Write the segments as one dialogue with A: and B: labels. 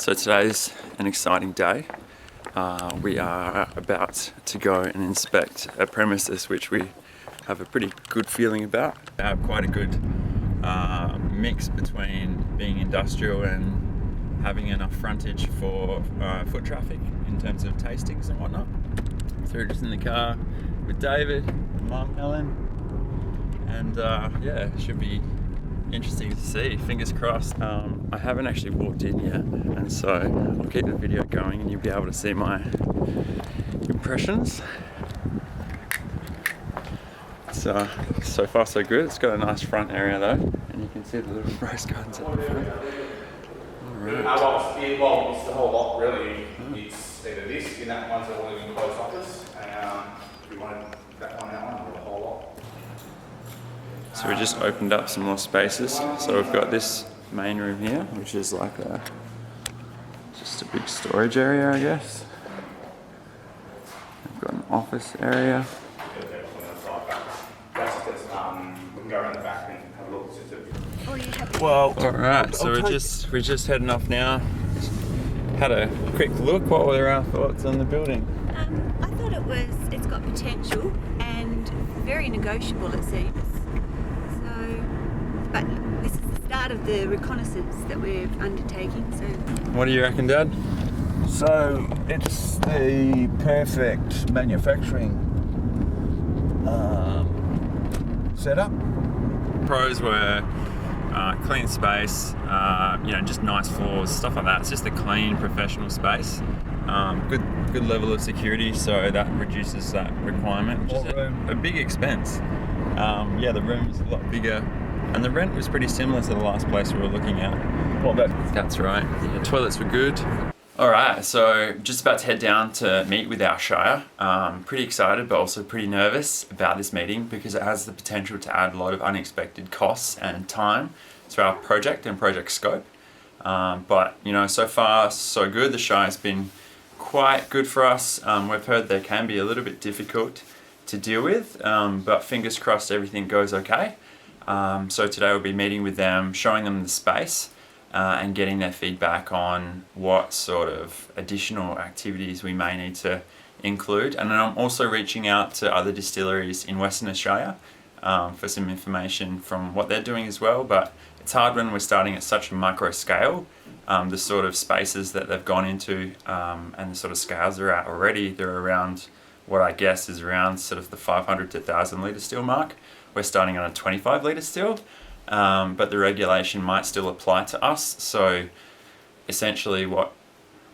A: So today's an exciting day. We are about to go and inspect a premises which we have a pretty good feeling about. They have quite a good mix between being industrial and having enough frontage for foot traffic in terms of tastings and whatnot. So we're just in the car with David, Mum Helen, and yeah, it should be interesting to see, fingers crossed. I haven't actually walked in yet, and so I'll keep the video going and you'll be able to see my impressions. It's so far so good. It's got a nice front area though, and you can see the little rose gardens at the front. Alright.
B: Well, it's the whole lot really. It's either this, in that one's a living close office, if you wanted that one, or the whole lot.
A: So we just opened up some more spaces. So we've got this main room here, which is like just a big storage area, I guess. We've got an office area.
B: We can go around the back and have a look.
A: Well, alright, so we're just heading off now. Had a quick look. What were our thoughts on the building?
C: I thought it's got potential and very negotiable, it seems. But this is the start of the reconnaissance that we're undertaking. So,
A: what do you reckon, Dad?
D: So it's the perfect manufacturing setup.
A: Pros were clean space, just nice floors, stuff like that. It's just a clean, professional space. Good level of security, so that reduces that requirement, which is a big expense. The room is a lot bigger. And the rent was pretty similar to the last place we were looking at.
D: Well,
A: that's right. The toilets were good. All right, so just about to head down to meet with our Shire. Pretty excited, but also pretty nervous about this meeting because it has the potential to add a lot of unexpected costs and time to our project and project scope. But so far so good. The Shire's been quite good for us. We've heard they can be a little bit difficult to deal with, but fingers crossed everything goes okay. So today we'll be meeting with them, showing them the space and getting their feedback on what sort of additional activities we may need to include. And then I'm also reaching out to other distilleries in Western Australia for some information from what they're doing as well. But it's hard when we're starting at such a micro scale. The sort of spaces that they've gone into and the sort of scales they're at already, they're around what I guess is around sort of the 500 to 1,000 litre still mark. We're starting on a 25 litre still, but the regulation might still apply to us. So essentially what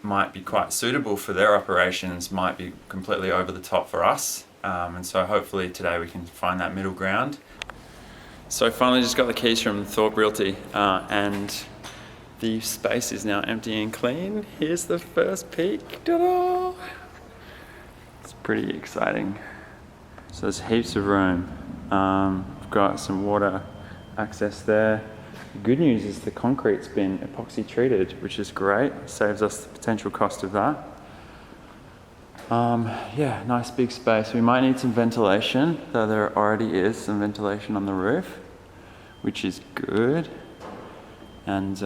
A: might be quite suitable for their operations might be completely over the top for us. And so hopefully today we can find that middle ground. So finally just got the keys from Thorpe Realty and the space is now empty and clean. Here's the first peek. Ta-da! It's pretty exciting. So there's heaps of room. We've got some water access there. The good news is the concrete's been epoxy treated, which is great. Saves us the potential cost of that. Nice big space. We might need some ventilation, though there already is some ventilation on the roof, which is good. And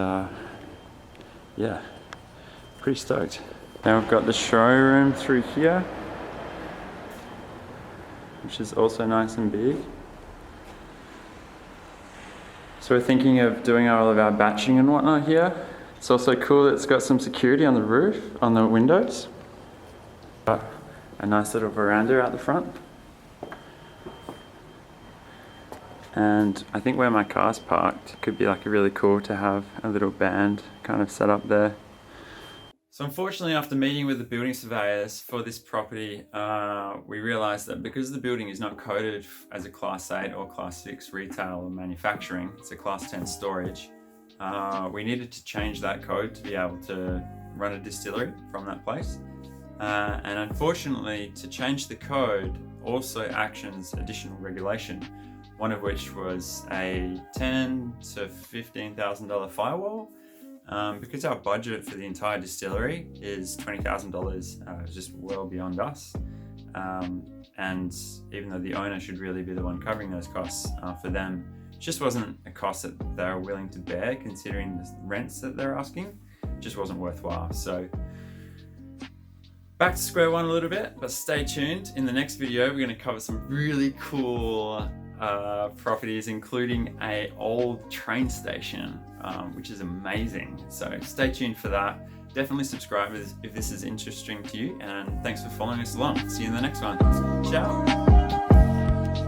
A: pretty stoked. Now we've got the showroom through here, which is also nice and big. So we're thinking of doing all of our batching and whatnot here. It's also cool that it's got some security on the roof, on the windows. Got a nice little veranda out the front. And I think where my car's parked, it could be like really cool to have a little band kind of set up there. So unfortunately, after meeting with the building surveyors for this property, we realised that because the building is not coded as a Class 8 or Class 6 retail or manufacturing, it's a Class 10 storage, we needed to change that code to be able to run a distillery from that place. And unfortunately, to change the code also actions additional regulation, one of which was a $10,000 to $15,000 firewall. Because our budget for the entire distillery is $20,000, just well beyond us. And even though the owner should really be the one covering those costs, for them, it just wasn't a cost that they were willing to bear considering the rents that they're asking. just wasn't worthwhile. So back to square one a little bit, but stay tuned. In the next video, we're going to cover some really cool properties, including a old train station, which is amazing. So stay tuned for that. Definitely subscribe if this is interesting to you, and thanks for following us along. See you in the next one. Ciao.